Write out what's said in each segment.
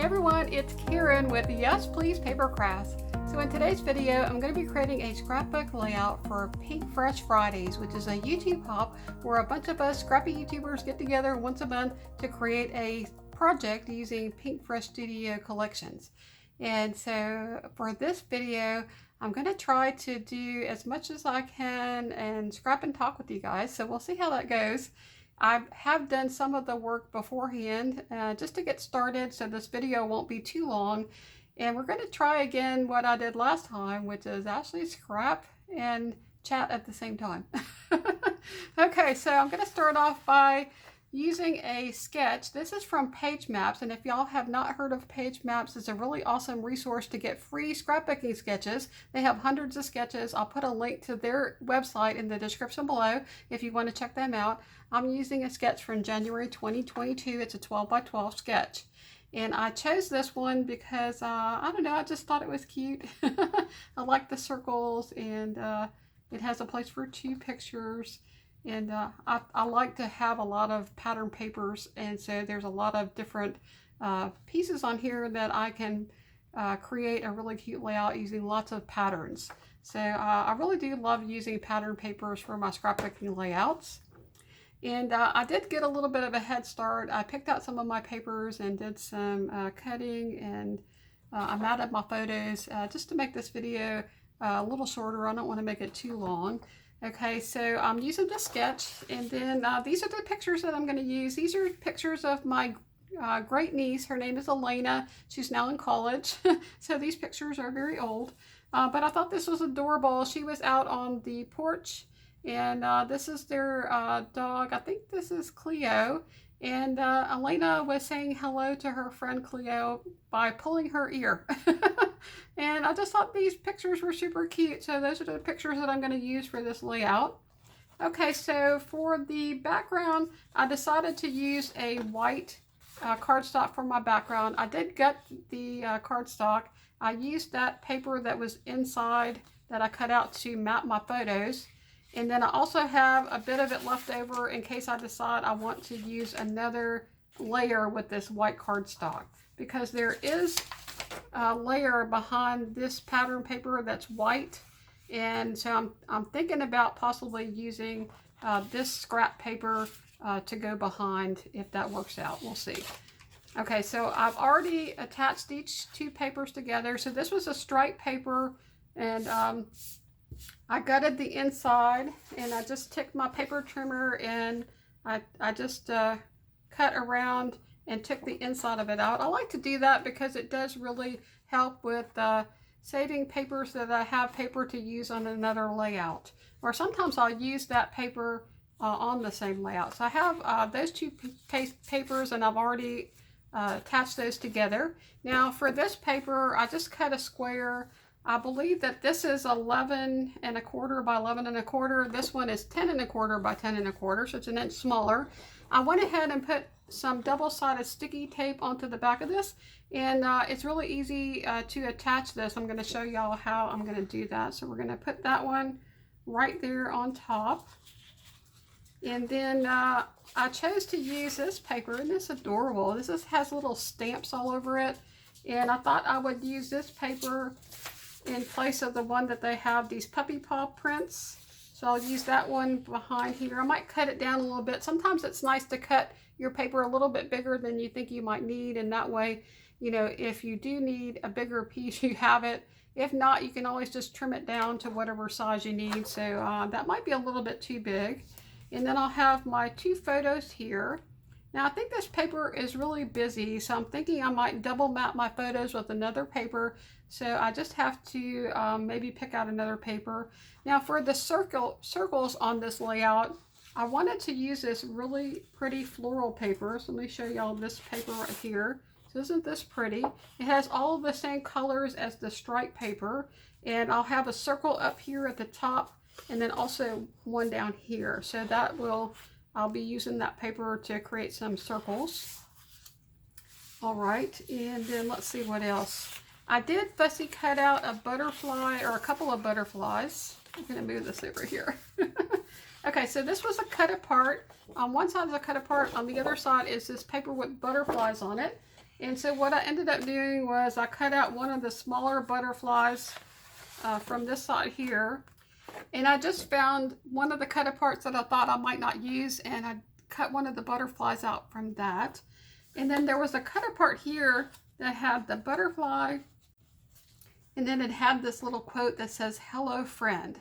everyone, it's Karen with Yes Please Paper Crafts. So in today's video, I'm going to be creating a scrapbook layout for Pinkfresh Fridays, which is a YouTube hop where a bunch of us scrappy YouTubers get together once a month to create a project using Pinkfresh Studio collections. And so for this video, I'm going to try to do as much as I can and scrap and talk with you guys. So we'll see how that goes. I have done some of the work beforehand just to get started, so this video won't be too long. And we're going to try again what I did last time, which is actually scrap and chat at the same time. Okay, so I'm going to start off by using a sketch. This is from Page Maps, and if y'all have not heard of Page Maps, it's a really awesome resource to get free scrapbooking sketches. They have hundreds of sketches. I'll put a link to their website in the description below if you want to check them out. I'm using a sketch from January 2022. It's a 12 by 12 sketch. And I chose this one because, I don't know, I just thought it was cute. I like the circles, and it has a place for 2 pictures. And I like to have a lot of pattern papers, and so there's a lot of different pieces on here that I can create a really cute layout using lots of patterns. So I really do love using pattern papers for my scrapbooking layouts. And I did get a little bit of a head start. I picked out some of my papers and did some cutting, and I matted my photos just to make this video a little shorter. I don't want to make it too long. Okay, so I'm using the sketch, and then these are the pictures that I'm going to use. These are pictures of my great niece. Her name is Elena. She's now in college, so these pictures are very old. But I thought this was adorable. She was out on the porch, and this is their dog. I think this is Cleo. And Elena was saying hello to her friend Cleo by pulling her ear. And I just thought these pictures were super cute. So those are the pictures that I'm going to use for this layout. Okay, so for the background, I decided to use a white cardstock for my background. I did gut the cardstock. I used that paper that was inside that I cut out to map my photos. And then I also have a bit of it left over in case I decide I want to use another layer with this white cardstock, because there is a layer behind this pattern paper that's white. And so I'm thinking about possibly using this scrap paper to go behind if that works out. We'll see. Okay, so I've already attached these 2 papers together. So this was a stripe paper, and I gutted the inside, and I just took my paper trimmer and I just cut around and took the inside of it out. I like to do that because it does really help with saving papers that I have paper to use on another layout. Or sometimes I'll use that paper on the same layout. So I have those 2 papers, and I've already attached those together. Now for this paper, I just cut a square. I believe that this is 11 1/4 by 11 1/4. This one is 10 1/4 by 10 1/4, so it's an inch smaller. I went ahead and put some double-sided sticky tape onto the back of this, and it's really easy to attach this. I'm going to show y'all how I'm going to do that. So we're going to put that one right there on top. And then I chose to use this paper, and it's adorable. This has little stamps all over it, and I thought I would use this paper in place of the one that they have these puppy paw prints. So I'll use that one behind here. I might cut it down a little bit. Sometimes it's nice to cut your paper a little bit bigger than you think you might need, and that way, you know, if you do need a bigger piece, you have it. If not, you can always just trim it down to whatever size you need. So that might be a little bit too big. And then I'll have my 2 photos here. Now I think this paper is really busy, so I'm thinking I might double map my photos with another paper. So I just have to maybe pick out another paper. Now for the circles on this layout, I wanted to use this really pretty floral paper. So let me show y'all this paper right here. So isn't this pretty? It has all the same colors as the stripe paper. And I'll have a circle up here at the top, and then also one down here. So that will, I'll be using that paper to create some circles. All right, and then let's see what else. I did fussy cut out a butterfly, or a couple of butterflies. I'm gonna move this over here. Okay, so this was a cut apart. On one side is a cut apart, on the other side is this paper with butterflies on it. And so what I ended up doing was I cut out one of the smaller butterflies from this side here. And I just found one of the cut aparts that I thought I might not use, and I cut one of the butterflies out from that. And then there was a cut apart here that had the butterfly, and then it had this little quote that says, "Hello, friend."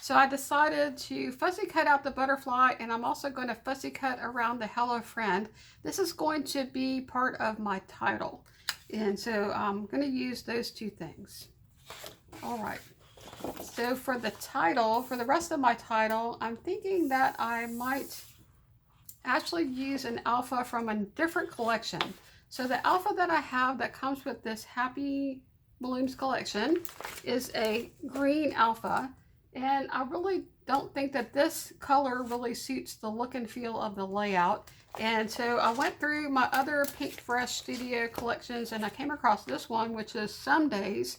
So I decided to fussy cut out the butterfly, and I'm also going to fussy cut around the "Hello, friend." This is going to be part of my title. And so I'm going to use those two things. All right. So for the title, for the rest of my title, I'm thinking that I might actually use an alpha from a different collection. So the alpha that I have that comes with this Happy Blooms collection is a green alpha, and I really don't think that this color really suits the look and feel of the layout. And so I went through my other Pinkfresh Studio collections, and I came across this one, which is Some Days.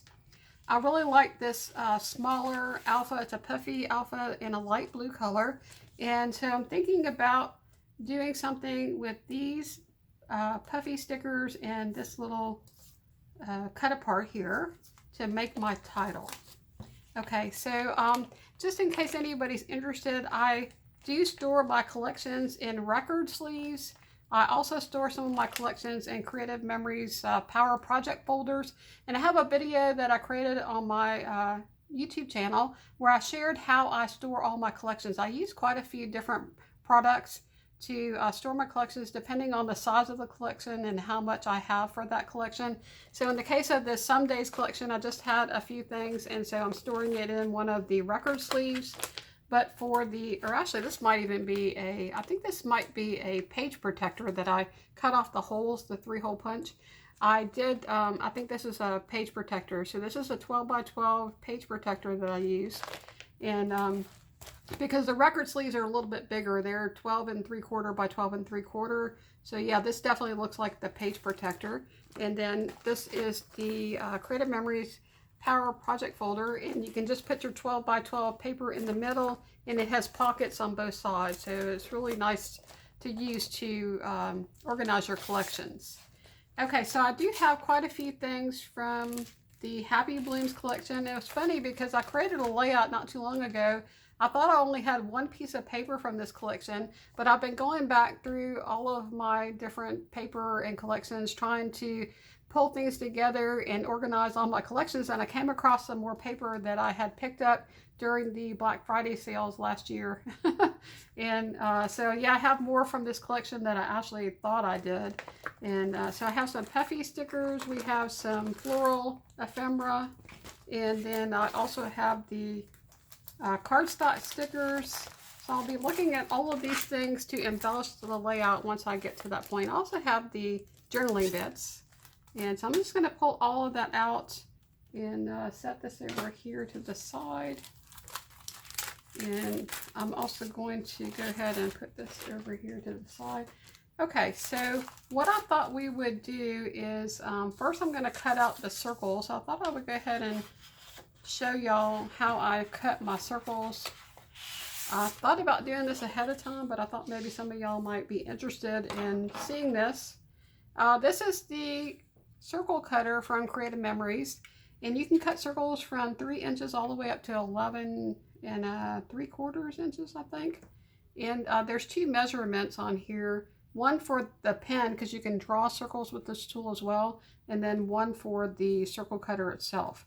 I really like this smaller alpha. It's a puffy alpha in a light blue color. And so I'm thinking about doing something with these puffy stickers and this little cut apart here to make my title. Okay, so just in case anybody's interested, I do store my collections in record sleeves. I also store some of my collections in Creative Memories Power Project folders. And I have a video that I created on my YouTube channel where I shared how I store all my collections. I use quite a few different products to store my collections depending on the size of the collection and how much I have for that collection. So in the case of this Some Days collection, I just had a few things, and so I'm storing it in one of the record sleeves. But for the, or actually this might even be a, I think this might be a page protector that I cut off the holes, the 3-hole punch. I did, I think this is a page protector. So this is a 12 by 12 page protector that I use. And because the record sleeves are a little bit bigger, they're 12 3/4 by 12 3/4. So yeah, this definitely looks like the page protector. And then this is the Creative Memories Power Project folder, and you can just put your 12 by 12 paper in the middle, and it has pockets on both sides, so it's really nice to use to organize your collections. Okay, so I do have quite a few things from the Happy Blooms collection. It was funny because I created a layout not too long ago. I thought I only had one piece of paper from this collection, but I've been going back through all of my different paper and collections trying to pull things together and organize all my collections, and I came across some more paper that I had picked up during the Black Friday sales last year. And so yeah, I have more from this collection than I actually thought I did. And so I have some puffy stickers, we have some floral ephemera, and then I also have the cardstock stickers. So I'll be looking at all of these things to embellish the layout once I get to that point. I also have the journaling bits. And so I'm just going to pull all of that out and set this over here to the side. And I'm also going to go ahead and put this over here to the side. Okay, so what I thought we would do is first I'm going to cut out the circles. I thought I would go ahead and show y'all how I cut my circles. I thought about doing this ahead of time, but I thought maybe some of y'all might be interested in seeing this. This is the circle cutter from Creative Memories, and you can cut circles from 3 inches all the way up to 11 3/4 inches, I think. And there's 2 measurements on here, one for the pen because you can draw circles with this tool as well, and then one for the circle cutter itself.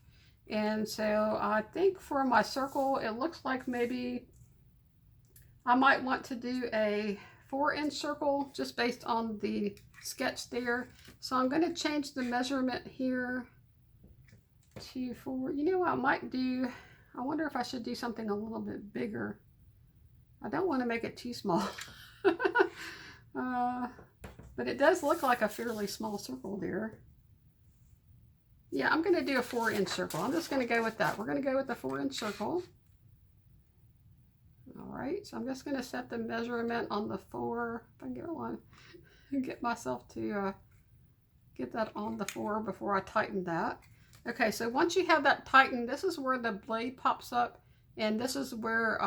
And so I think for my circle, it looks like maybe I might want to do a 4-inch circle just based on the sketch there. So I'm going to change the measurement here to 4. You know what I might do? I wonder if I should do something a little bit bigger. I don't want to make it too small. But it does look like a fairly small circle there. Yeah, I'm going to do a 4-inch circle. I'm just going to go with that. We're going to go with the 4-inch circle. All right, so I'm just going to set the measurement on the 4. If I can get one, get myself to get that on the 4 before I tighten that. Okay, so once you have that tightened, this is where the blade pops up, and this is where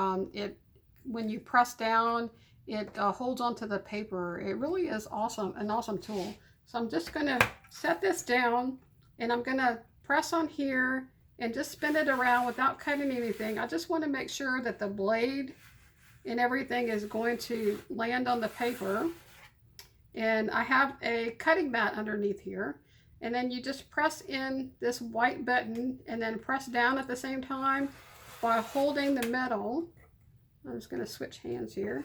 when you press down, it holds onto the paper. It really is awesome, an awesome tool. So I'm just going to set this down, and I'm going to press on here and just spin it around without cutting anything. I just want to make sure that the blade and everything is going to land on the paper. And I have a cutting mat underneath here. And then you just press in this white button and then press down at the same time by holding the metal. I'm just going to switch hands here.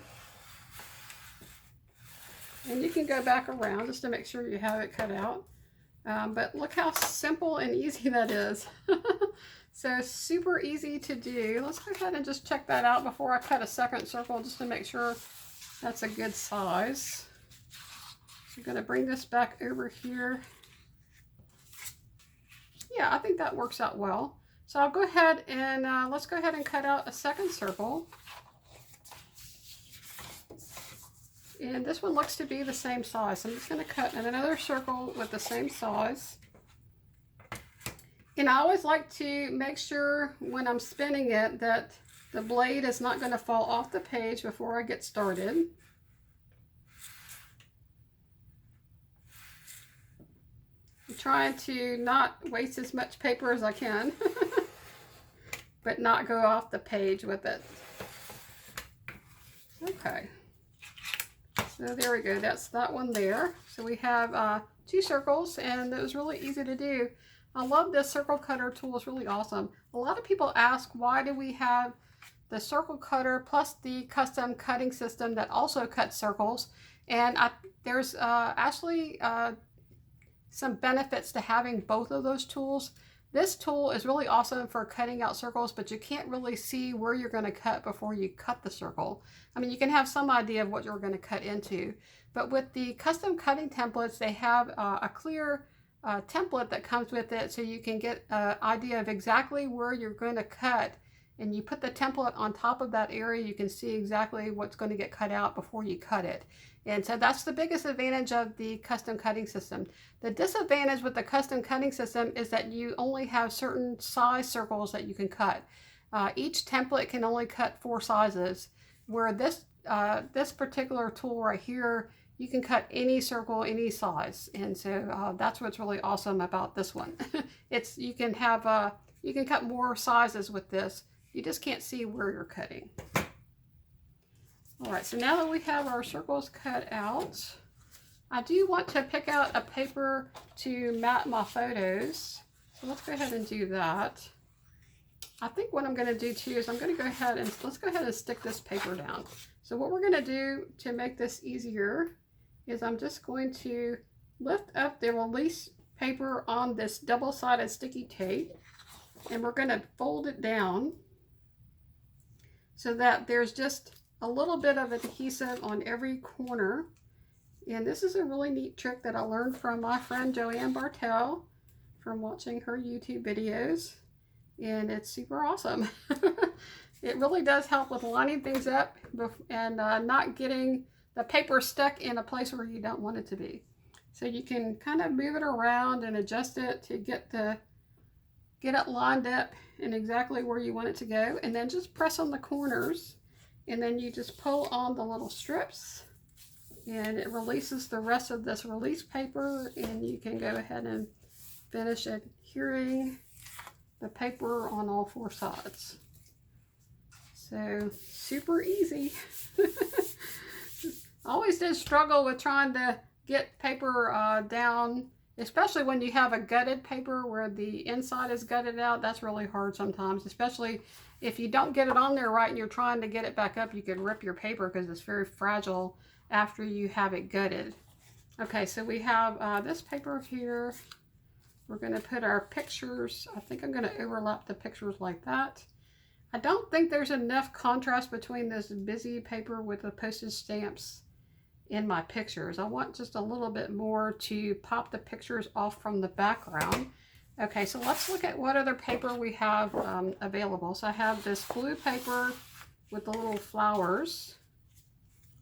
And you can go back around just to make sure you have it cut out. But look how simple and easy that is. So super easy to do. Let's go ahead and just check that out before I cut a second circle just to make sure that's a good size. So I'm going to bring this back over here. Yeah, I think that works out well. So I'll go ahead and let's go ahead and cut out a second circle. And this one looks to be the same size. So I'm just going to cut another circle with the same size. And I always like to make sure when I'm spinning it that the blade is not going to fall off the page before I get started. I'm trying to not waste as much paper as I can, but not go off the page with it. Okay. So there we go, that's that one there. So we have 2 circles, and it was really easy to do. I love this circle cutter tool, it's really awesome. A lot of people ask, why do we have the circle cutter plus the custom cutting system that also cuts circles? And there's actually some benefits to having both of those tools. This tool is really awesome for cutting out circles, but you can't really see where you're going to cut before you cut the circle. I mean, you can have some idea of what you're going to cut into, but with the custom cutting templates, they have a clear template that comes with it, so you can get an idea of exactly where you're going to cut, and you put the template on top of that area, you can see exactly what's going to get cut out before you cut it. And so that's the biggest advantage of the custom cutting system. The disadvantage with the custom cutting system is that you only have certain size circles that you can cut. Each template can only cut 4 sizes, where this particular tool right here, you can cut any circle, any size. And so that's what's really awesome about this one. You can cut more sizes with this. You just can't see where you're cutting. All right, so now that we have our circles cut out, I do want to pick out a paper to mat my photos. So let's go ahead and do that. I think what I'm going to do too is I'm going to go ahead and let's go ahead and stick this paper down. So what we're going to do to make this easier is I'm just going to lift up the release paper on this double-sided sticky tape, and we're going to fold it down so that there's just a little bit of adhesive on every corner. And this is a really neat trick that I learned from my friend 𝗬𝗵𝗆𝗀 from watching her YouTube videos, and it's super awesome. It really does help with lining things up and not getting the paper stuck in a place where you don't want it to be. So you can kind of move it around and adjust it to get it lined up in exactly where you want it to go, and then just press on the corners, and then you just pull on the little strips, and it releases the rest of this release paper, and you can go ahead and finish adhering the paper on all 4 sides. So super easy. I always did struggle with trying to get paper down, especially when you have a gutted paper where the inside is gutted out. That's really hard sometimes, especially if you don't get it on there right and you're trying to get it back up. You could rip your paper because it's very fragile after you have it gutted. Okay, so we have this paper here. We're going to put our pictures. I think I'm going to overlap the pictures like that. I don't think there's enough contrast between this busy paper with the postage stamps in my pictures. I want just a little bit more to pop the pictures off from the background. Okay, so let's look at what other paper we have available. So I have this blue paper with the little flowers.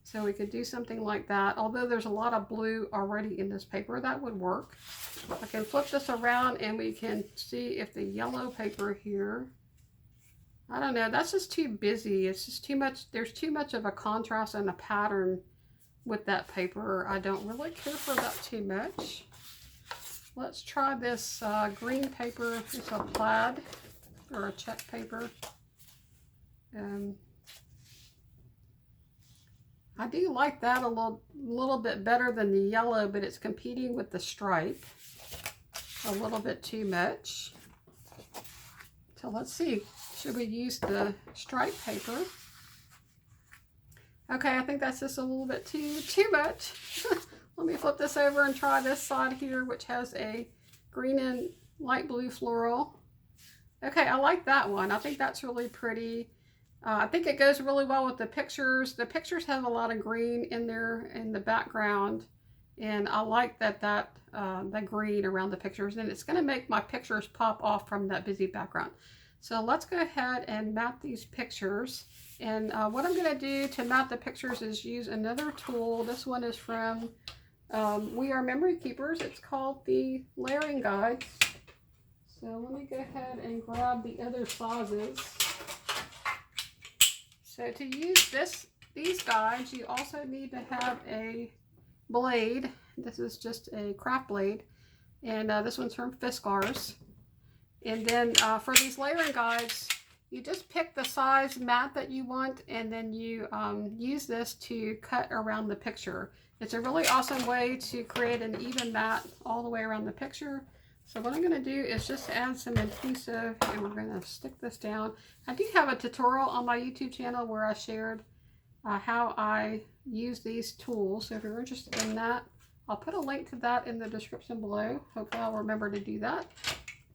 So we could do something like that. Although there's a lot of blue already in this paper, that would work. I can flip this around and we can see if the yellow paper here, I don't know, that's just too busy. It's just too much, there's too much of a contrast and a pattern with that paper. I don't really care for that too much. let's try this green paper. It's a plaid or a check paper. I do like that a little bit better than the yellow, but it's competing with the stripe a little bit too much. So let's see, should we use the stripe paper? Okay, I think that's just a little bit too much. Let me flip this over and try this side here, which has a green and light blue floral. Okay, I like that one. I think that's really pretty. I think it goes really well with the pictures. The pictures have a lot of green in there in the background, and I like that green around the pictures, and it's going to make my pictures pop off from that busy background. So let's go ahead and map these pictures. And what I'm going to do to map the pictures is use another tool. This one is from We Are Memory Keepers. It's called the Layering Guides. So let me go ahead and grab the other sizes. So to use these guides, you also need to have a blade. This is just a craft blade, and this one's from 𝗬𝗏𝗂𝗧𝘂𝗧𝘂𝗧. And then for these layering guides, you just pick the size mat that you want, and then you use this to cut around the picture. It's a really awesome way to create an even mat all the way around the picture. So what I'm going to do is just add some adhesive, and we're going to stick this down. I do have a tutorial on my YouTube channel where I shared how I use these tools. So if you're interested in that, I'll put a link to that in the description below. Hopefully I'll remember to do that.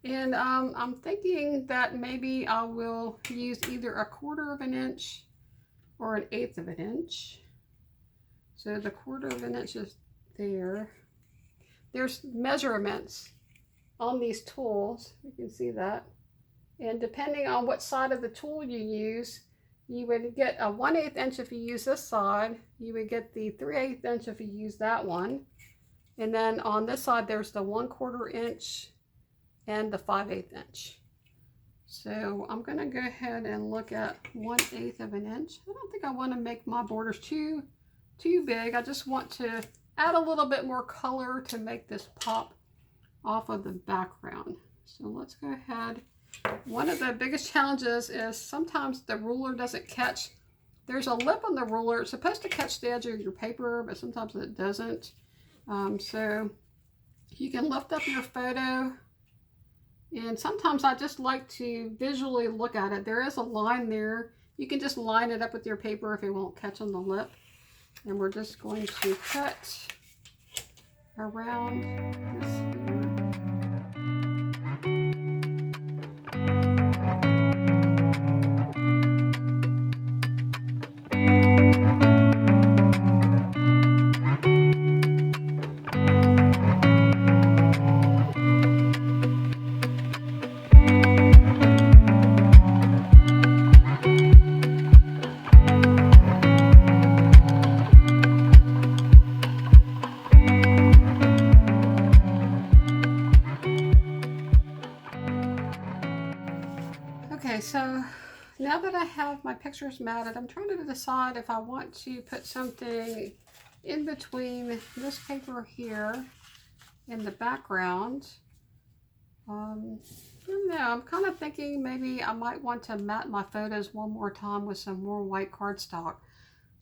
And I'm thinking that maybe I will use either 1/4 of an inch or 1/8 of an inch. So the 1/4 of an inch is there. There's measurements on these tools, you can see that, and depending on what side of the tool you use, you would get a 1/8 inch if you use this side, you would get the 3/8 inch if you use that one, and then on this side there's the 1/4 inch and the 5/8 inch. So I'm going to go ahead and look at 1/8 of an inch. I don't think I want to make my borders too big. I just want to add a little bit more color to make this pop off of the background. So let's go ahead. One of the biggest challenges is sometimes the ruler doesn't catch. There's a lip on the ruler. It's supposed to catch the edge of your paper, but sometimes it doesn't. So you can lift up your photo, and sometimes I just like to visually look at it. There is a line there. You can just line it up with your paper if it won't catch on the lip. And we're just going to cut around this here. Okay, so now that I have my pictures matted, I'm trying to decide if I want to put something in between this paper here in the background. I don't know, I'm kind of thinking maybe I might want to mat my photos one more time with some more white cardstock.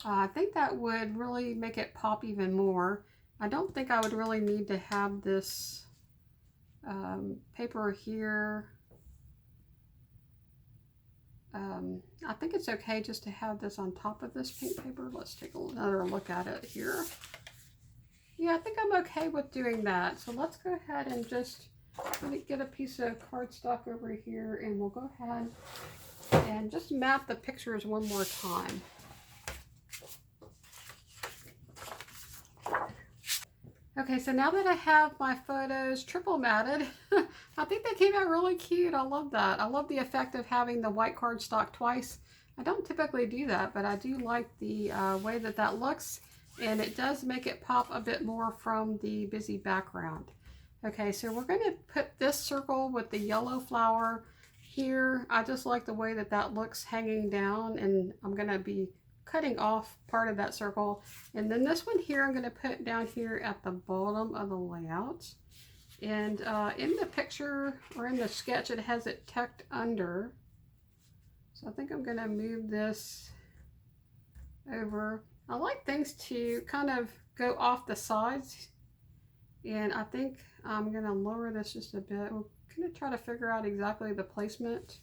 I think that would really make it pop even more. I don't think I would really need to have this paper here. I think it's okay just to have this on top of this pink paper. Let's take another look at it here. Yeah, I think I'm okay with doing that. So let's go ahead and just get a piece of cardstock over here, and we'll go ahead and just map the pictures one more time. Okay, so now that I have my photos triple matted, I think they came out really cute. I love that. I love the effect of having the white cardstock twice. I don't typically do that, but I do like the way that looks, and it does make it pop a bit more from the busy background. Okay, so we're going to put this circle with the yellow flower here. I just like the way that looks hanging down, and I'm going to be cutting off part of that circle. And then this one here I'm going to put down here at the bottom of the layout. And in the picture or in the sketch, it has it tucked under. So I think I'm going to move this over. I like things to kind of go off the sides, and I think I'm going to lower this just a bit. We're going to try to figure out exactly the placement.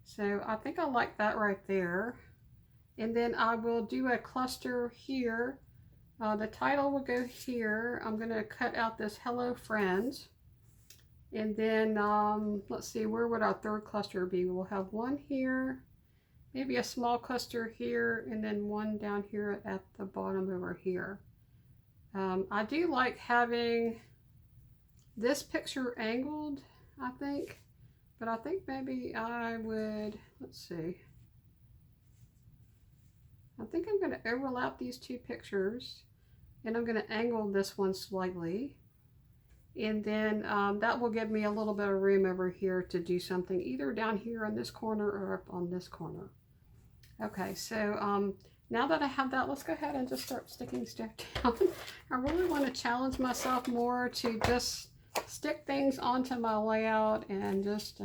So I think I like that right there. And then I will do a cluster here. The title will go here. I'm going to cut out this Hello Friends. And then let's see, where would our third cluster be? We'll have one here, maybe a small cluster here, and then one down here at the bottom over here. I do like having this picture angled, I think, but I think maybe I would, let's see. I think I'm going to overlap these two pictures, and I'm going to angle this one slightly. And then that will give me a little bit of room over here to do something either down here on this corner or up on this corner. Okay, so now that I have that, let's go ahead and just start sticking stuff down. I really want to challenge myself more to just stick things onto my layout and just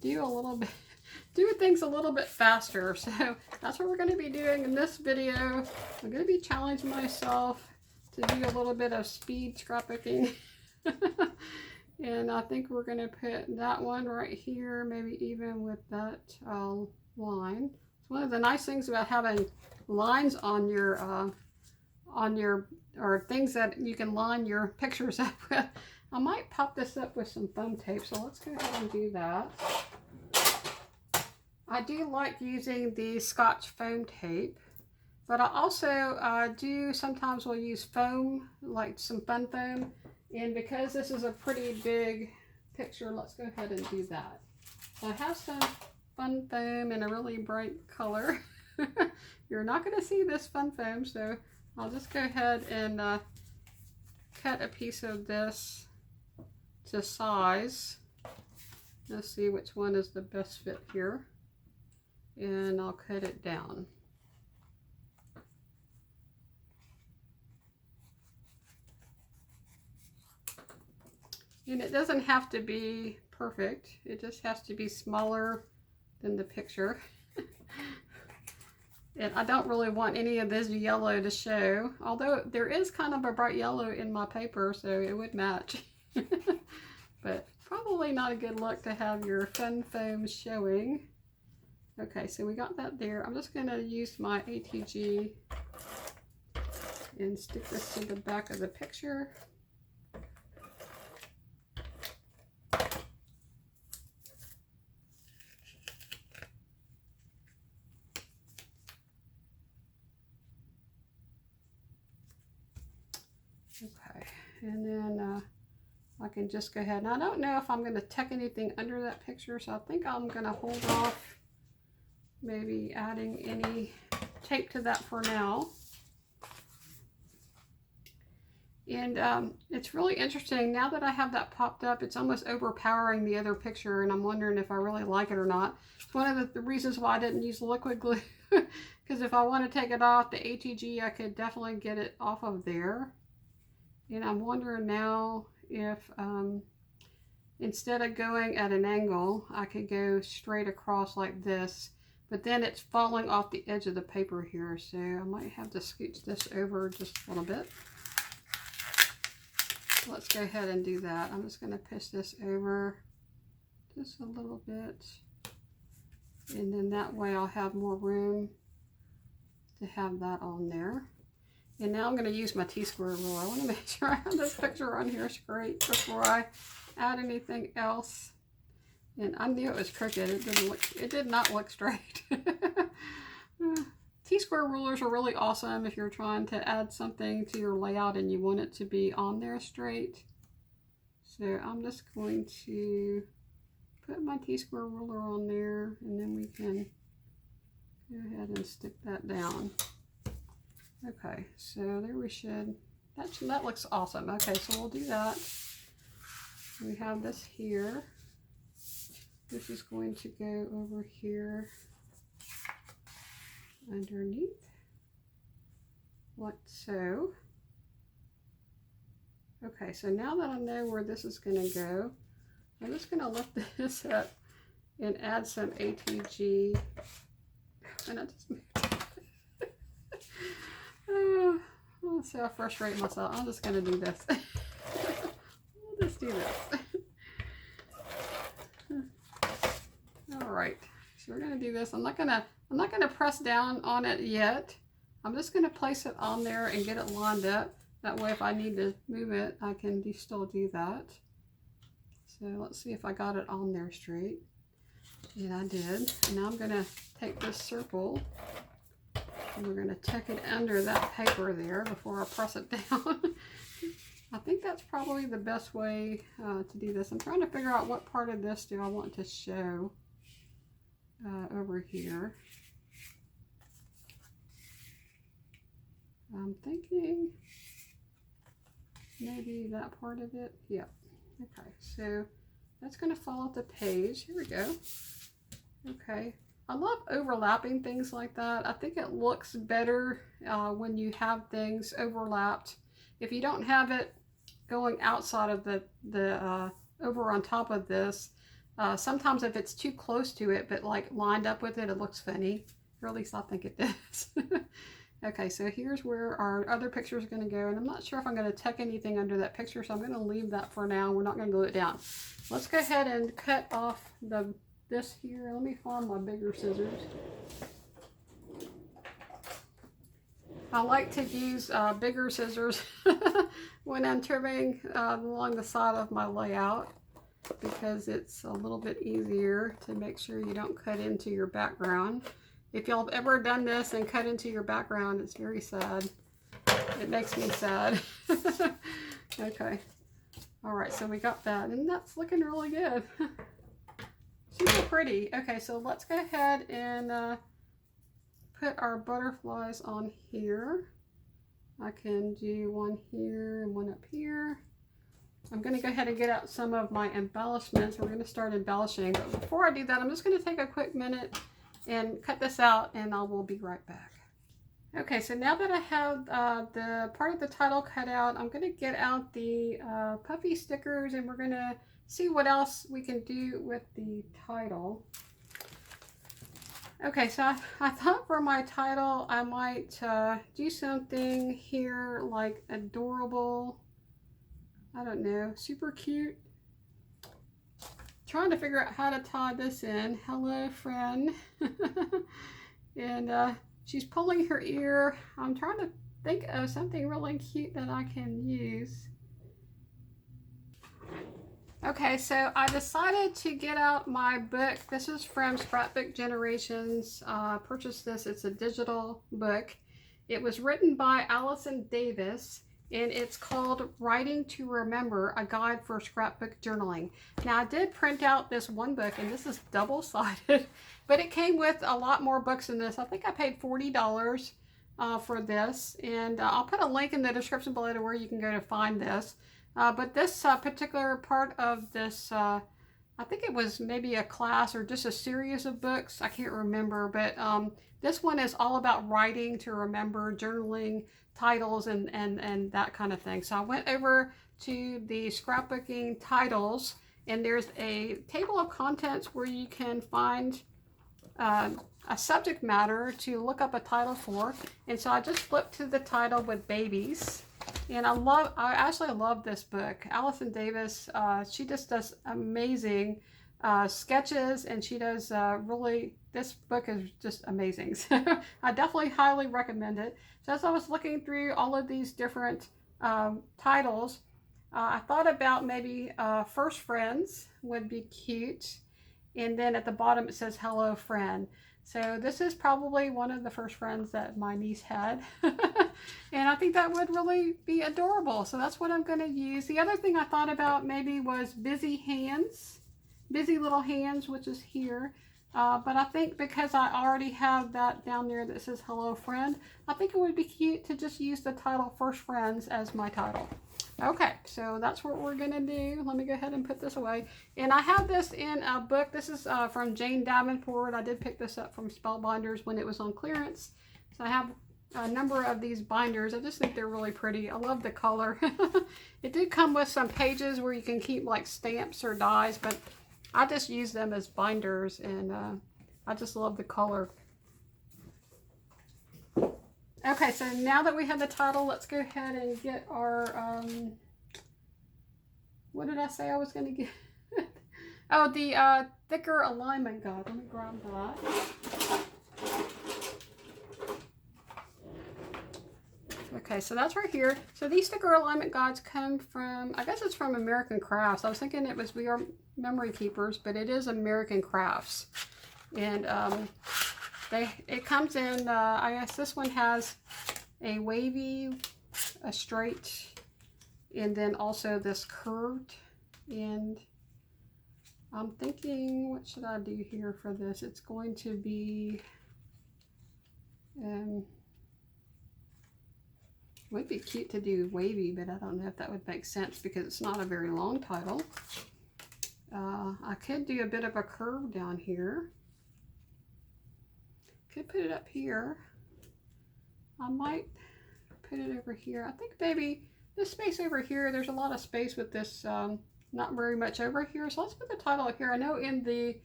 do things a little bit faster. So that's what we're going to be doing in this video. I'm going to be challenging myself to do a little bit of speed scrapbooking. And I think we're going to put that one right here, maybe even with that line. It's one of the nice things about having lines on your or things that you can line your pictures up with. I might pop this up with some foam tape, so let's go ahead and do that. I do like using the Scotch foam tape, but I also do sometimes will use foam, like some fun foam. And because this is a pretty big picture, let's go ahead and do that. So I have some fun foam in a really bright color. You're not going to see this fun foam, so I'll just go ahead and cut a piece of this to size. Let's see which one is the best fit here. And I'll cut it down. And it doesn't have to be perfect. It just has to be smaller than the picture. And I don't really want any of this yellow to show, although there is kind of a bright yellow in my paper, so it would match. But probably not a good look to have your fun foam showing. Okay, so we got that there. I'm just going to use my ATG and stick this to the back of the picture. Okay, and then I can just go ahead. Now, I don't know if I'm going to tuck anything under that picture, so I think I'm going to hold off maybe adding any tape to that for now. And it's really interesting, now that I have that popped up, it's almost overpowering the other picture, and I'm wondering if I really like it or not. It's one of the reasons why I didn't use liquid glue, because if I want to take it off the ATG, I could definitely get it off of there. And I'm wondering now if instead of going at an angle, I could go straight across like this, but then it's falling off the edge of the paper here, so I might have to scooch this over just a little bit. Let's go ahead and do that. I'm just going to push this over just a little bit, and then that way I'll have more room to have that on there. And now I'm going to use my T-square ruler. I want to make sure I have this picture on here straight before I add anything else. And I knew it was crooked. It did not look straight. T-square rulers are really awesome if you're trying to add something to your layout and you want it to be on there straight. So I'm just going to put my T-square ruler on there, and then we can go ahead and stick that down. Okay, so there we should, that looks awesome. Okay, so we'll do that. We have this here. This is going to go over here underneath, like so. Okay, so now that I know where this is going to go, I'm just going to lift this up and add some ATG. And I just moved. Let's see how I frustrate myself. I'm just going to do this. We'll just do this. All right, so we're going to do this. I'm not going to press down on it yet. I'm just going to place it on there and get it lined up. That way, if I need to move it, I can still do that. So let's see if I got it on there straight. And I did. And now I'm going to take this circle and we're going to tuck it under that paper there before I press it down. I think that's probably the best way to do this. I'm trying to figure out what part of this do I want to show over here. I'm thinking maybe that part of it. Yeah. Okay, so that's going to fall off the page. Here we go. Okay. I love overlapping things like that. I think it looks better when you have things overlapped. If you don't have it going outside of the over on top of this, sometimes if it's too close to it but like lined up with it, it looks funny. Or at least I think it does. Okay, so here's where our other picture is going to go, and I'm not sure if I'm going to tuck anything under that picture, so I'm going to leave that for now. We're not going to glue it down. Let's go ahead and cut off this here. Let me find my bigger scissors. I like to use bigger scissors when I'm trimming along the side of my layout, because it's a little bit easier to make sure you don't cut into your background. If y'all have ever done this and cut into your background, it's very sad. It makes me sad. Okay. All right, so we got that, and that's looking really good. Super pretty. Okay, so let's go ahead and put our butterflies on here. I can do one here and one up here. I'm going to go ahead and get out some of my embellishments. We're going to start embellishing, but before I do that, I'm just going to take a quick minute and cut this out, and I will be right back. Okay, so now that I have the part of the title cut out, I'm going to get out the puffy stickers, and we're going to see what else we can do with the title. Okay, so I thought for my title I might do something here like adorable, I don't know, super cute. Trying to figure out how to tie this in. Hello, friend. And she's pulling her ear. I'm trying to think of something really cute that I can use. Okay, so I decided to get out my book. This is from Scrapbook Generations. Purchased this. It's a digital book. It was written by Allison Davis, and it's called Writing to Remember, a Guide for Scrapbook Journaling. Now, I did print out this one book, and this is double-sided, but it came with a lot more books than this. I think I paid $40 for this, and I'll put a link in the description below to where you can go to find this. But this particular part of this, I think it was maybe a class or just a series of books. I can't remember, but this one is all about writing to remember, journaling, titles, and that kind of thing. So I went over to the scrapbooking titles, and there's a table of contents where you can find a subject matter to look up a title for. And so I just flipped to the title with babies. And I actually love this book. Allison Davis, she just does amazing sketches, and she does this book is just amazing. So I definitely highly recommend it. So as I was looking through all of these different titles, I thought about maybe First Friends would be cute. And then at the bottom it says Hello Friend. So this is probably one of the first friends that my niece had. And I think that would really be adorable. So that's what I'm going to use. The other thing I thought about maybe was Busy Hands. Busy Little Hands, which is here. But I think because I already have that down there that says Hello Friend, I think it would be cute to just use the title First Friends as my title. Okay, so that's what we're going to do. Let me go ahead and put this away. And I have this in a book. This is from Jane Davenport. I did pick this up from Spellbinders when it was on clearance. So I have a number of these binders. I just think they're really pretty. I love the color. It did come with some pages where you can keep like stamps or dies, but I just use them as binders, and I just love the color. Okay, so now that we have the title, let's go ahead and get our, what did I say I was going to get? Oh, the thicker alignment guide. Let me grab that. Okay, so that's right here. So these sticker alignment guides come from, I guess it's from American Crafts. I was thinking it was We Are Memory Keepers, but it is American Crafts. And it comes in, I guess this one has a wavy, a straight, and then also this curved. And I'm thinking, what should I do here for this? It's going to be, would be cute to do wavy, but I don't know if that would make sense because it's not a very long title. I could do a bit of a curve down here. Could put it up here. I might put it over here. I think maybe this space over here, there's a lot of space with this, not very much over here. So let's put the title up here. I know in the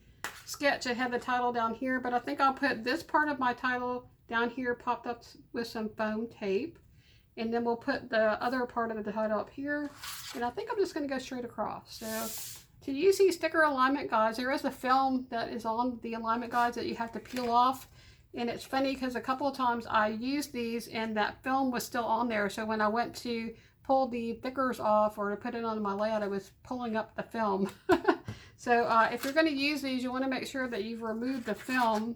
sketch I had the title down here, but I think I'll put this part of my title down here popped up with some foam tape. And then we'll put the other part of the title up here. And I think I'm just going to go straight across. So to use these sticker alignment guides, there is a film that is on the alignment guides that you have to peel off. And it's funny because a couple of times I used these and that film was still on there. So when I went to pull the thickers off or to put it on my layout, I was pulling up the film. So if you're going to use these, you want to make sure that you've removed the film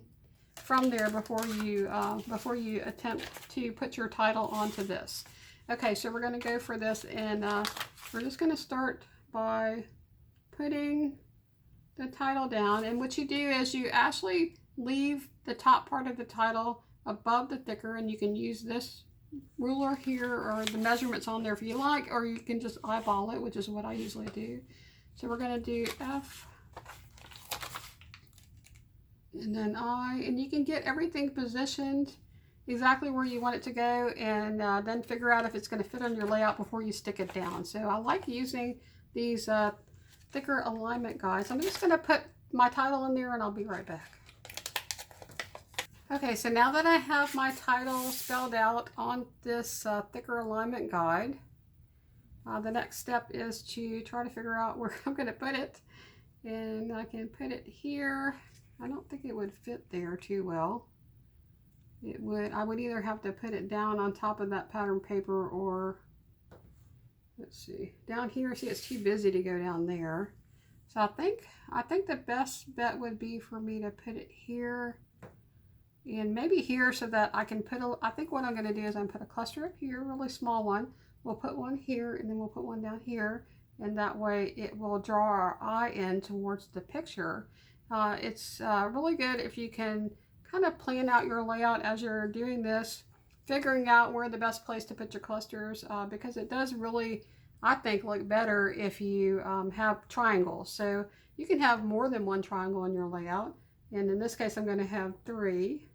from there before you attempt to put your title onto this. Okay, so we're going to go for this, and we're just going to start by putting the title down. And what you do is you actually leave the top part of the title above the thicker, and you can use this ruler here or the measurements on there if you like, or you can just eyeball it, which is what I usually do. So we're going to do F and then I, and you can get everything positioned exactly where you want it to go, and then figure out if it's going to fit on your layout before you stick it down. So I like using these thicker alignment guides. I'm just going to put my title in there and I'll be right back. Okay, so now that I have my title spelled out on this thicker alignment guide, the next step is to try to figure out where I'm going to put it. And I can put it here. I don't think it would fit there too well. I would either have to put it down on top of that pattern paper, or let's see, down here. See, it's too busy to go down there. So I think the best bet would be for me to put it here and maybe here, so that I can put I think what I'm going to do is I'm put a cluster up here, really small one. We'll put one here, and then we'll put one down here, and that way it will draw our eye in towards the picture. It's really good if you can kind of plan out your layout as you're doing this, figuring out where the best place to put your clusters, because it does really, I think, look better if you have triangles. So you can have more than one triangle in your layout, and in this case I'm going to have 3.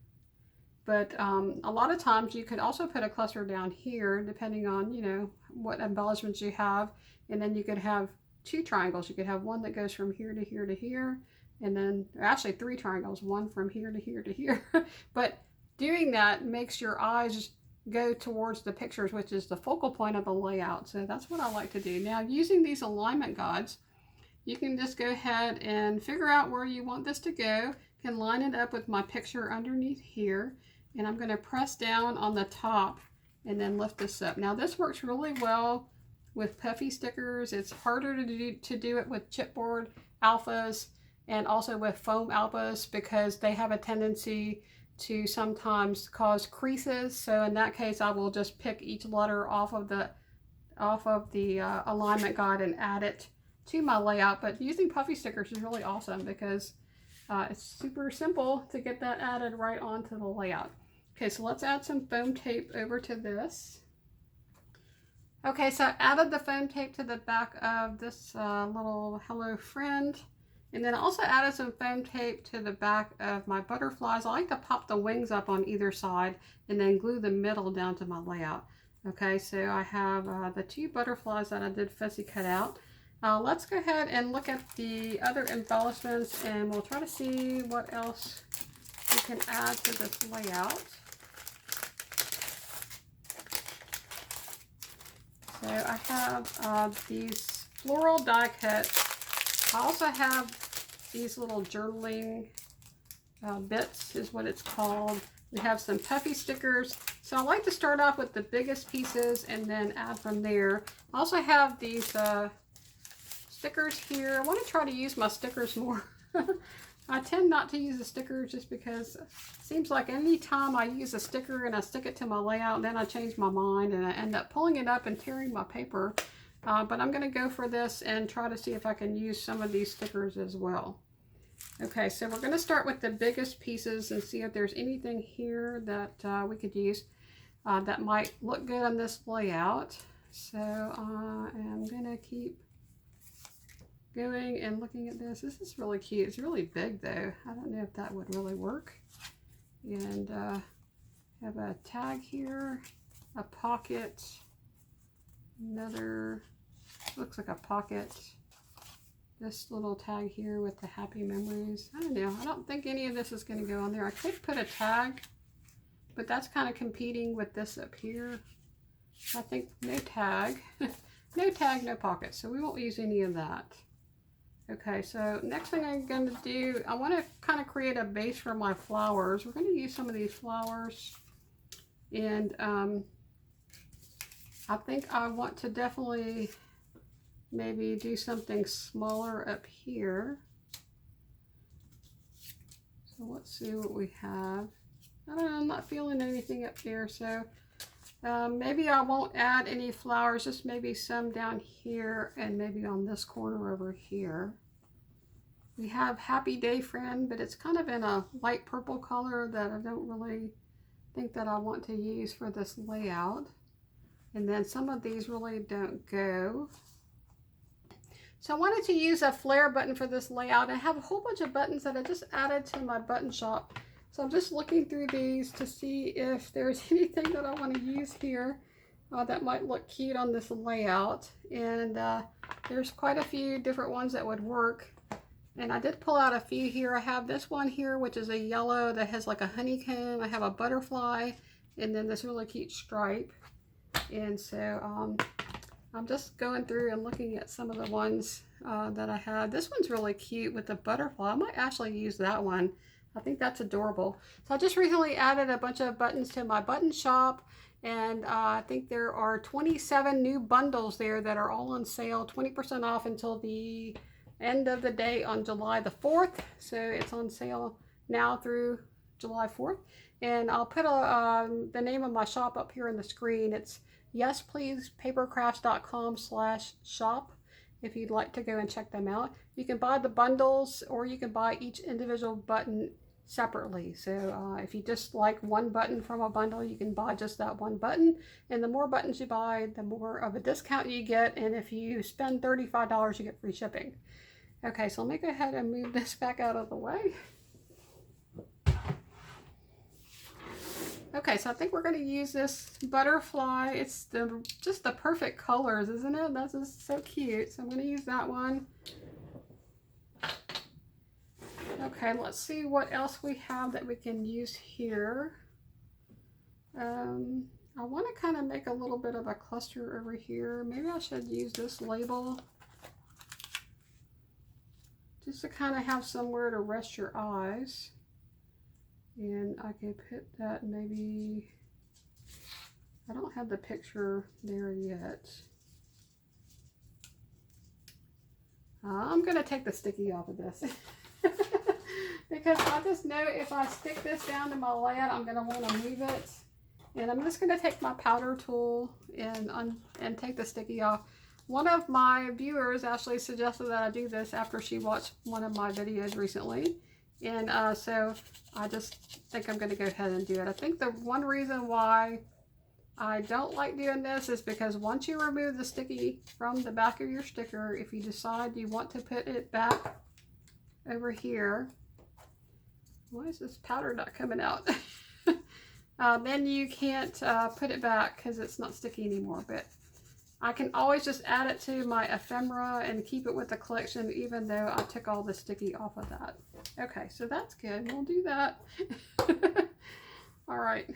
But a lot of times you could also put a cluster down here, depending on, you know, what embellishments you have, and then you could have 2 triangles. You could have one that goes from here to here to here, and then actually 3 triangles, one from here to here to here. But doing that makes your eyes go towards the pictures, which is the focal point of the layout. So that's what I like to do. Now, using these alignment guides, you can just go ahead and figure out where you want this to go. Can line it up with my picture underneath here, and I'm going to press down on the top and then lift this up. Now this works really well with puffy stickers. It's harder to do it with chipboard alphas and also with foam alphas, because they have a tendency to sometimes cause creases. So in that case, I will just pick each letter off of the alignment guide and add it to my layout. But using puffy stickers is really awesome because it's super simple to get that added right onto the layout. Okay, so let's add some foam tape over to this. Okay, so I added the foam tape to the back of this little hello friend. And then I also added some foam tape to the back of my butterflies. I like to pop the wings up on either side and then glue the middle down to my layout. Okay, so I have the 2 butterflies that I did fussy cut out. Let's go ahead and look at the other embellishments, and we'll try to see what else we can add to this layout. So I have these floral die cuts. I also have these little journaling bits is what it's called. We have some puffy stickers. So I like to start off with the biggest pieces and then add from there. I also have these stickers here. I want to try to use my stickers more. I tend not to use the stickers just because it seems like any time I use a sticker and I stick it to my layout, then I change my mind and I end up pulling it up and tearing my paper. But I'm going to go for this and try to see if I can use some of these stickers as well. Okay, so we're going to start with the biggest pieces and see if there's anything here that we could use that might look good on this layout. So I am going to keep going and looking at this. This is really cute. It's really big though. I don't know if that would really work. And have a tag here, a pocket, another, looks like a pocket. This little tag here with the happy memories. I don't know. I don't think any of this is going to go on there. I could put a tag, but that's kind of competing with this up here. I think no tag. No tag, no pocket. So we won't use any of that. Okay, so next thing I'm going to do, I want to kind of create a base for my flowers. We're going to use some of these flowers. And I think I want to definitely maybe do something smaller up here. So let's see what we have. I don't know, I'm not feeling anything up there, so maybe I won't add any flowers, just maybe some down here and maybe on this corner over here. We have Happy Day Friend, but it's kind of in a light purple color that I don't really think that I want to use for this layout. And then some of these really don't go. So I wanted to use a flare button for this layout. I have a whole bunch of buttons that I just added to my button shop. So I'm just looking through these to see if there's anything that I want to use here that might look cute on this layout. And there's quite a few different ones that would work. And I did pull out a few here. I have this one here, which is a yellow that has like a honeycomb. I have a butterfly and then this really cute stripe. And so I'm just going through and looking at some of the ones that I have. This one's really cute with the butterfly. I might actually use that one. I think that's adorable. So I just recently added a bunch of buttons to my button shop, and I think there are 27 new bundles there that are all on sale, 20% off until the end of the day on July the 4th. So it's on sale now through July 4th. And I'll put the name of my shop up here on the screen. It's yespleasepapercrafts.com/shop if you'd like to go and check them out. You can buy the bundles or you can buy each individual button separately. So if you just like one button from a bundle, you can buy just that one button. And the more buttons you buy, the more of a discount you get. And if you spend $35, you get free shipping. Okay, so let me go ahead and move this back out of the way. Okay, so I think we're going to use this butterfly. It's just the perfect colors, isn't it? That's just so cute. So I'm going to use that one. Okay, let's see what else we have that we can use here. I want to kind of make a little bit of a cluster over here. Maybe I should use this label just to kind of have somewhere to rest your eyes. And I could put that maybe, I don't have the picture there yet. I'm going to take the sticky off of this. Because I just know if I stick this down to my layout, I'm going to want to move it. And I'm just going to take my powder tool and take the sticky off. One of my viewers actually suggested that I do this after she watched one of my videos recently. And so I just think I'm going to go ahead and do it. I think the one reason why I don't like doing this is because once you remove the sticky from the back of your sticker, if you decide you want to put it back over here. Why is this powder not coming out? Then you can't put it back because it's not sticky anymore. But I can always just add it to my ephemera and keep it with the collection, even though I took all the sticky off of that. Okay, so that's good. We'll do that. All right.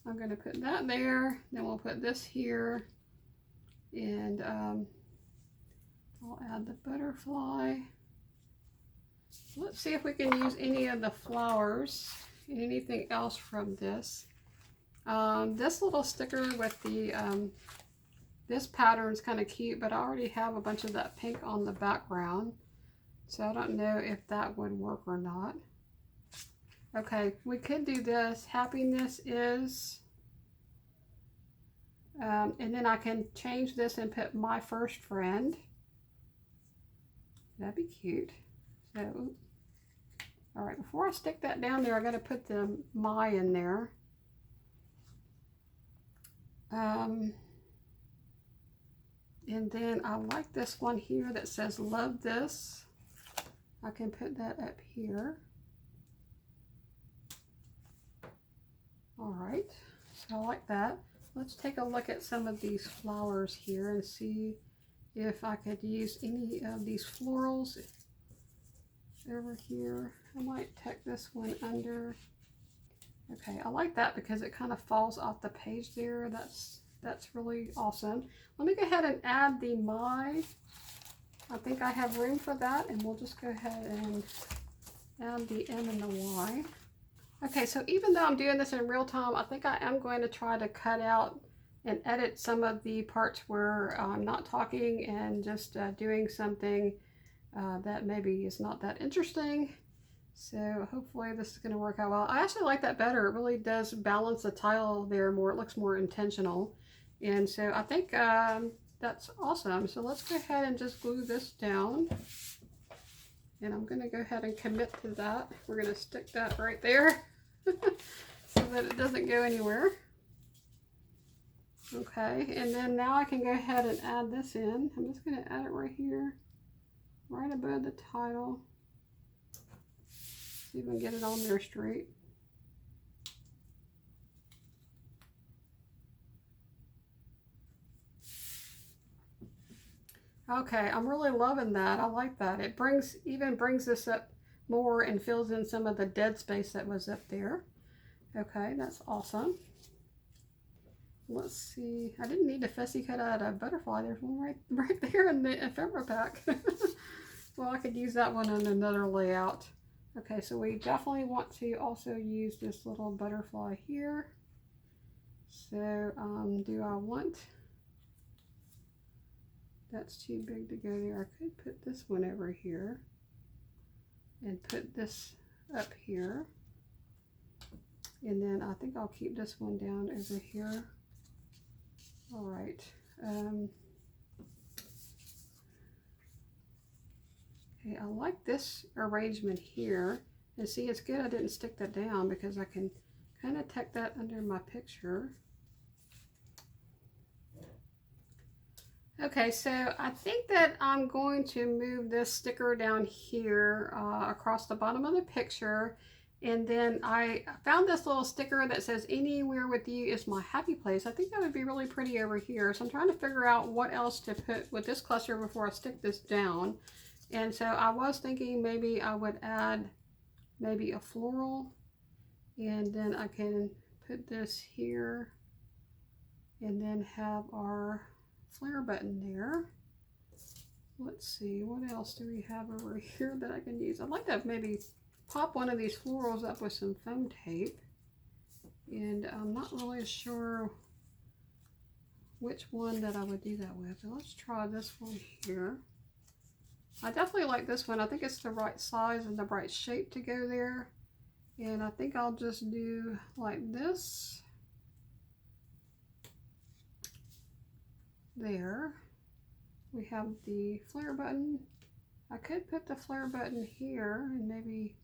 I'm going to put that there. Then we'll put this here. And I'll add the butterfly. Let's see if we can use any of the flowers, anything else from this. This little sticker with the, this pattern is kind of cute, but I already have a bunch of that pink on the background. So I don't know if that would work or not. Okay, we could do this. Happiness is, and then I can change this and put my first friend. That'd be cute. So, all right, before I stick that down there, I got to put the my in there. And then I like this one here that says love this. I can put that up here. All right, so I like that. Let's take a look at some of these flowers here and see if I could use any of these florals over here. I might tuck this one under. Okay, I like that because it kind of falls off the page there. That's really awesome. Let me go ahead and add the my. I think I have room for that, and we'll just go ahead and add the M and the Y. Okay, so even though I'm doing this in real time, I think I am going to try to cut out and edit some of the parts where I'm not talking and just doing something that maybe is not that interesting. So hopefully this is going to work out well. I actually like that better. It really does balance the title there more. It looks more intentional. And so I think that's awesome. So let's go ahead and just glue this down. And I'm going to go ahead and commit to that. We're going to stick that right there so that it doesn't go anywhere. Okay, and then now I can go ahead and add this in. I'm just going to add it right here, right above the title. See if I can get it on there straight. Okay, I'm really loving that. I like that. It even brings this up more and fills in some of the dead space that was up there. Okay, that's awesome. Let's see. I didn't need to fussy cut out a butterfly. There's one right there in the ephemera pack. Well, I could use that one in another layout. Okay, so we definitely want to also use this little butterfly here. So, do I want... That's too big to go there. I could put this one over here and put this up here. And then I think I'll keep this one down over here. All right. Okay, I like this arrangement here. And see, it's good I didn't stick that down because I can kind of tuck that under my picture. Okay, so I think that I'm going to move this sticker down here across the bottom of the picture. And then I found this little sticker that says anywhere with you is my happy place. I think that would be really pretty over here. So I'm trying to figure out what else to put with this cluster before I stick this down. And so I was thinking maybe I would add maybe a floral. And then I can put this here and then have our flare button there. Let's see, what else do we have over here that I can use? I'd like to maybe pop one of these florals up with some foam tape, and I'm not really sure which one that I would do that with. So let's try this one here. I definitely like this one. I think it's the right size and the right shape to go there, and I think I'll just do like this. There we have the flare button. I could put the flare button here and maybe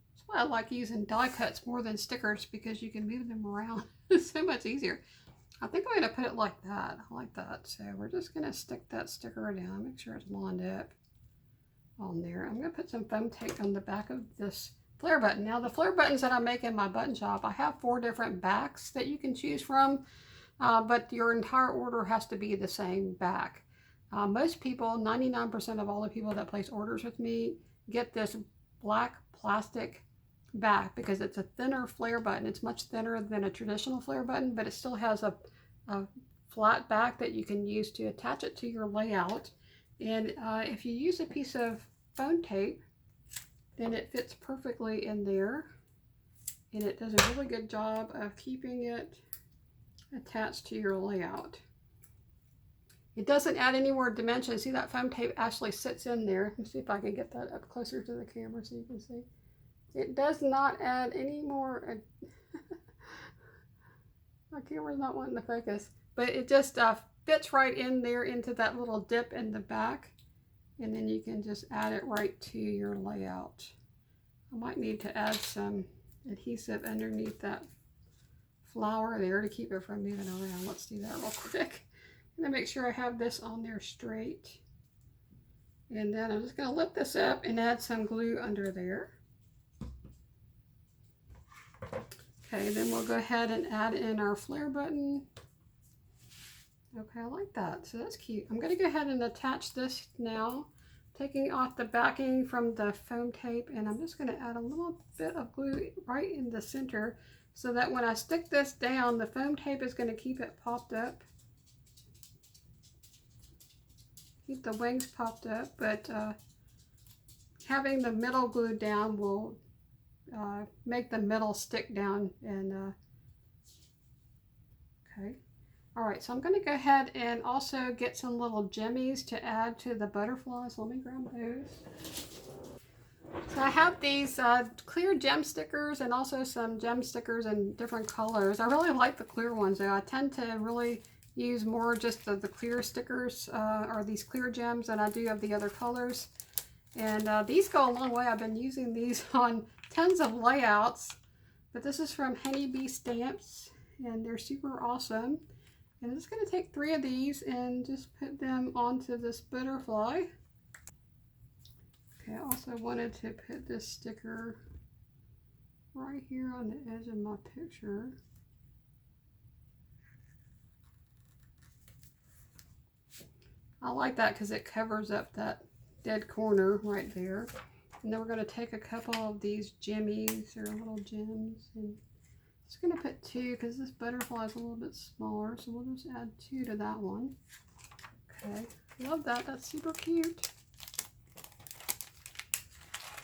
that's why I like using die cuts more than stickers, because you can move them around. It's so much easier. I think I'm going to put it like that. I like that. So we're just going to stick that sticker down. Make sure it's lined up on there. I'm going to put some foam tape on the back of this flare button. Now the flare buttons that I make in my button shop, I have 4 different backs that you can choose from, but your entire order has to be the same back. Most people, 99% of all the people that place orders with me, get this black plastic back because it's a thinner flare button. It's much thinner than a traditional flare button, but it still has a flat back that you can use to attach it to your layout. And if you use a piece of foam tape, then it fits perfectly in there, and it does a really good job of keeping it attached to your layout. It doesn't add any more dimension. See, that foam tape actually sits in there. Let me see if I can get that up closer to the camera so you can see. It does not add any more. My camera's not wanting to focus, but it just fits right in there into that little dip in the back, and then you can just add it right to your layout. I might need to add some adhesive underneath that flower there to keep it from moving around. Let's do that real quick. I'm going to make sure I have this on there straight, and then I'm just going to lift this up and add some glue under there. Okay, then we'll go ahead and add in our flare button. Okay, I like that. So that's cute. I'm going to go ahead and attach this now, taking off the backing from the foam tape, and I'm just going to add a little bit of glue right in the center so that when I stick this down, the foam tape is going to keep it popped up. Keep the wings popped up, but having the middle glued down will make the middle stick down. And okay. All right, so I'm going to go ahead and also get some little jimmies to add to the butterflies. Let me grab those. So I have these clear gem stickers and also some gem stickers in different colors. I really like the clear ones though. I tend to really use more just the clear stickers or these clear gems than I do of the other colors. And these go a long way. I've been using these on tons of layouts, but this is from 𝗬𝗵𝗀 Stamps, and they're super awesome. And I'm just going to take 3 of these and just put them onto this butterfly. Okay, I also wanted to put this sticker right here on the edge of my picture. I like that because it covers up that dead corner right there. And then we're going to take a couple of these jimmies or little gems, and just going to put 2 because this butterfly is a little bit smaller, so we'll just add 2 to that one. Okay, love that. That's super cute.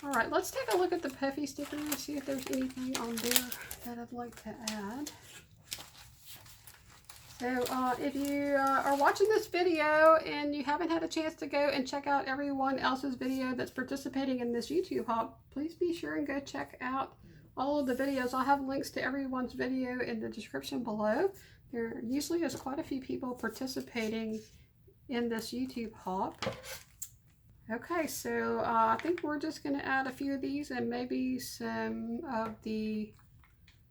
All right, let's take a look at the puffy sticker and see if there's anything on there that I'd like to add. So if you are watching this video and you haven't had a chance to go and check out everyone else's video that's participating in this YouTube hop, please be sure and go check out all of the videos. I'll have links to everyone's video in the description below. There usually is quite a few people participating in this YouTube hop. Okay, so I think we're just going to add a few of these and maybe some of the,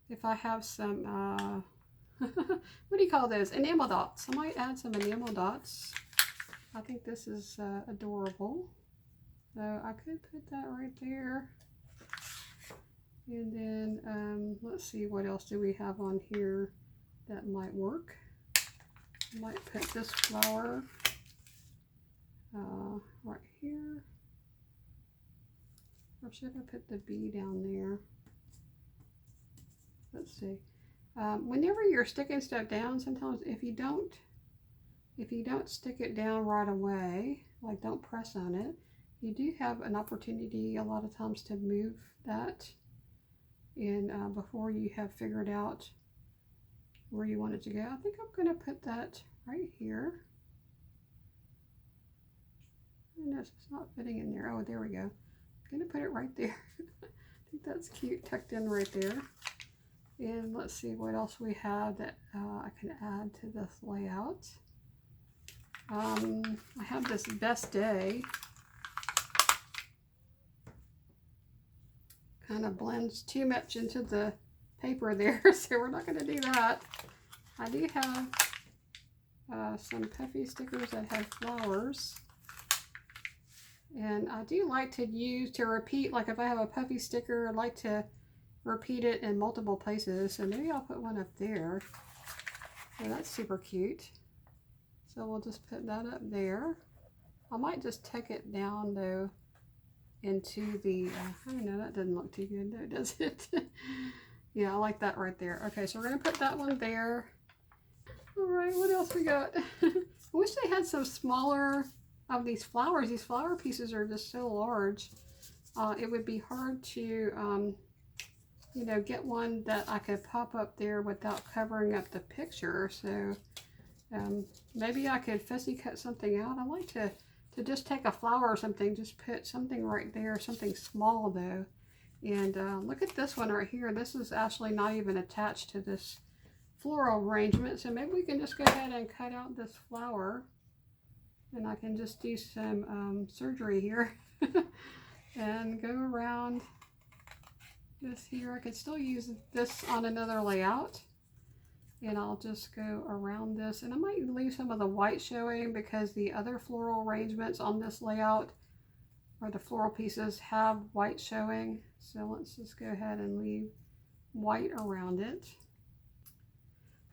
if I have some, what do you call those? Enamel dots. I might add some enamel dots. I think this is adorable. So I could put that right there. And then let's see, what else do we have on here that might work. I might put this flower right here. Or should I put the bee down there? Let's see. Whenever you're sticking stuff down, sometimes if you don't stick it down right away, like don't press on it, you do have an opportunity a lot of times to move that in before you have figured out where you want it to go. I think I'm going to put that right here. No, it's not fitting in there. Oh, there we go. I'm going to put it right there. I think that's cute, tucked in right there. And let's see what else we have that I can add to this layout. I have this Best Day. Kind of blends too much into the paper there, so we're not going to do that. I do have some puffy stickers that have flowers. And I do like to repeat, like if I have a puffy sticker, I'd like to repeat it in multiple places. So maybe I'll put one up there. Oh, that's super cute. So we'll just put that up there. I might just tuck it down though into the, I don't know, that doesn't look too good though, does it? Yeah, I like that right there. Okay, so we're gonna put that one there. All right, what else we got? I wish they had some smaller of these flowers. These flower pieces are just so large. It would be hard to, you know, get one that I could pop up there without covering up the picture. So maybe I could fussy cut something out. I like to just take a flower or something, just put something right there, something small though. And look at this one right here. This is actually not even attached to this floral arrangement. So maybe we can just go ahead and cut out this flower. And I can just do some surgery here and go around this here. I could still use this on another layout. And I'll just go around this, and I might leave some of the white showing because the other floral arrangements on this layout, or the floral pieces, have white showing. So let's just go ahead and leave white around it.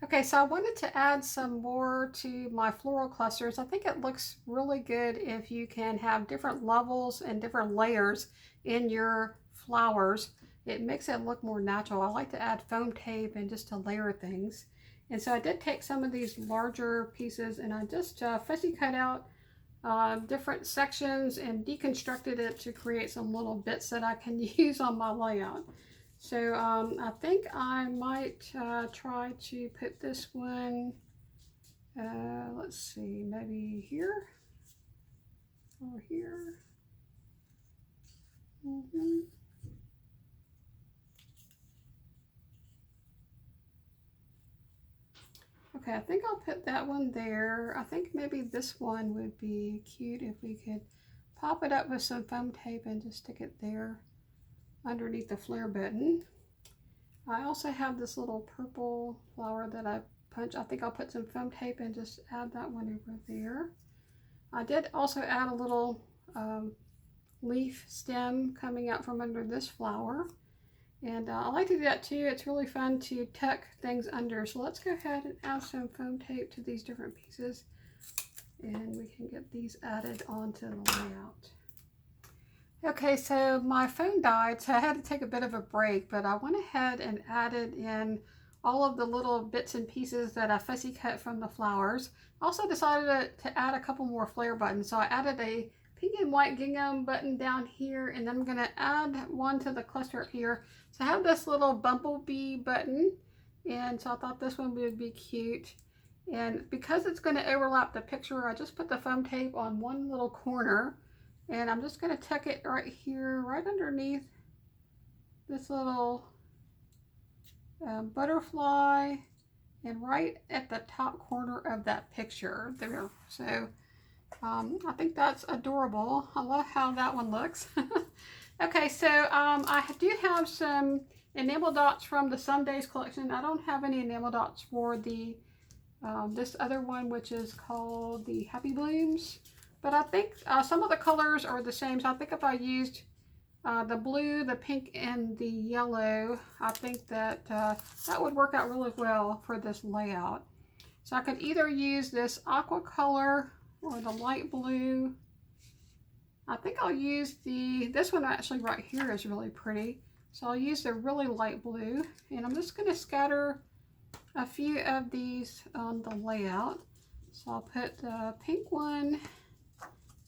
Okay, so I wanted to add some more to my floral clusters. I think it looks really good if you can have different levels and different layers in your flowers. It makes it look more natural. I like to add foam tape and just to layer things. And so I did take some of these larger pieces and I just fussy cut out different sections and deconstructed it to create some little bits that I can use on my layout. So I think I might try to put this one, let's see, maybe here or here. Okay, I think I'll put that one there. I think maybe this one would be cute if we could pop it up with some foam tape and just stick it there underneath the flare button. I also have this little purple flower that I punched. I think I'll put some foam tape and just add that one over there. I did also add a little leaf stem coming out from under this flower. And I like to do that too. It's really fun to tuck things under. So let's go ahead and add some foam tape to these different pieces. And we can get these added onto the layout. Okay, so my phone died, so I had to take a bit of a break, but I went ahead and added in all of the little bits and pieces that I fussy cut from the flowers. I also decided to add a couple more flare buttons. So I added a pink and white gingham button down here, and then I'm going to add one to the cluster up here. So I have this little bumblebee button, and so I thought this one would be cute. And because it's going to overlap the picture, I just put the foam tape on one little corner, and I'm just going to tuck it right here, right underneath this little butterfly, and right at the top corner of that picture there. So I think that's adorable. I love how that one looks. Okay, so I do have some enamel dots from the Some Days collection. I don't have any enamel dots for the this other one, which is called the Happy Blooms. But I think some of the colors are the same. So I think if I used the blue, the pink, and the yellow, I think that that would work out really well for this layout. So I could either use this aqua color or the light blue. I think I'll use this one actually right here is really pretty. So I'll use the really light blue, and I'm just going to scatter a few of these on the layout. So I'll put the pink one,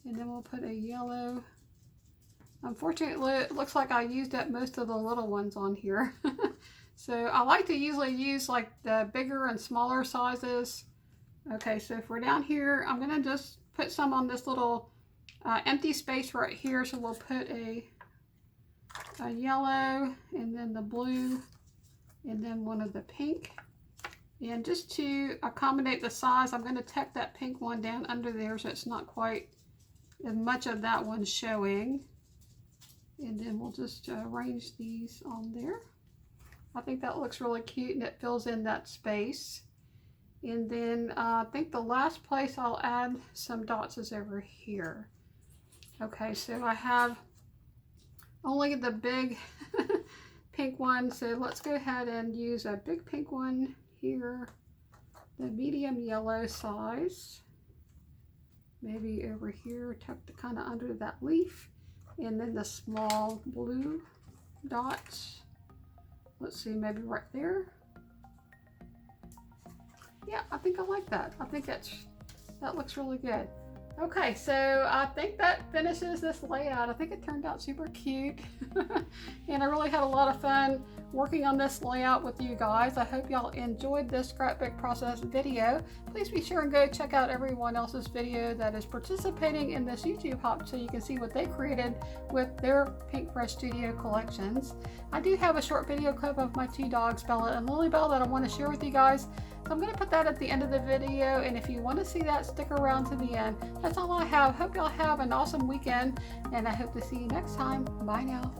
and then we'll put a yellow. Unfortunately, it looks like I used up most of the little ones on here. So I like to usually use like the bigger and smaller sizes. Okay, so if we're down here, I'm going to just put some on this little empty space right here. So we'll put a yellow, and then the blue, and then one of the pink. And just to accommodate the size, I'm going to tuck that pink one down under there so it's not quite as much of that one showing. And then we'll just arrange these on there. I think that looks really cute, and it fills in that space. And then I think the last place I'll add some dots is over here. Okay, so I have only the big pink one, so let's go ahead and use a big pink one here, the medium yellow size, maybe over here, tucked kind of under that leaf, and then the small blue dots. Let's see, maybe right there. Yeah, I think I like that. I think that looks really good. Okay, so I think that finishes this layout. I think it turned out super cute. And I really had a lot of fun working on this layout with you guys. I hope y'all enjoyed this scrapbook process video. Please be sure and go check out everyone else's video that is participating in this YouTube hop so you can see what they created with their Pinkfresh Studio collections. I do have a short video clip of my two dogs, Bella and LilyBelle, that I want to share with you guys. So I'm going to put that at the end of the video, and if you want to see that, stick around to the end. That's all I have. Hope y'all have an awesome weekend, and I hope to see you next time. Bye now.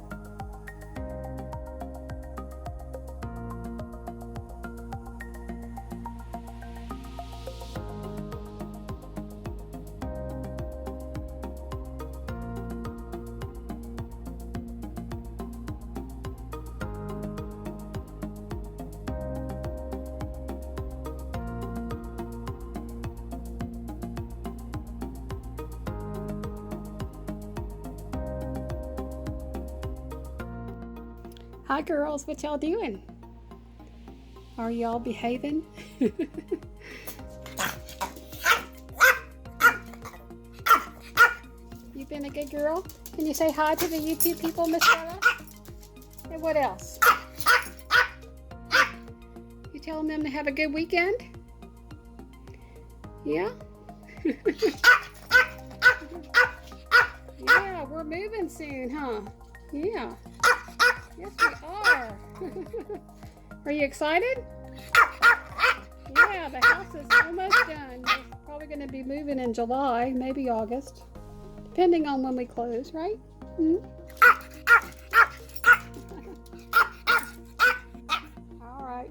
Hi girls, what y'all doing? Are y'all behaving? You been a good girl? Can you say hi to the YouTube people, Miss Bella? And what else? You telling them to have a good weekend? Yeah? Yeah, we're moving soon, huh? Yeah. Yes, we are. Are you excited? Yeah, the house is almost done. We're probably going to be moving in July, maybe August, depending on when we close, right? Mm-hmm. All right.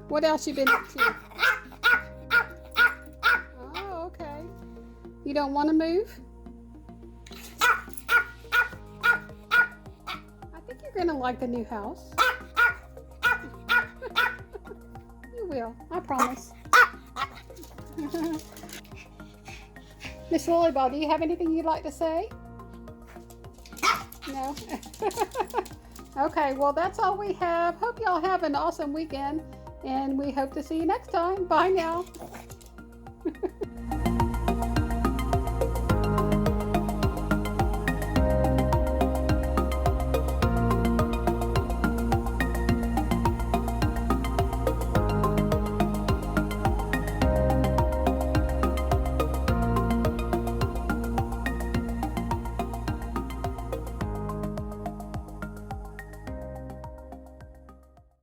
What else you been up to? Oh, okay. You don't want to move? You're gonna like the new house. You will, I promise. Miss LilyBelle, do you have anything you'd like to say? No? Okay, well that's all we have. Hope y'all have an awesome weekend, and we hope to see you next time. Bye now.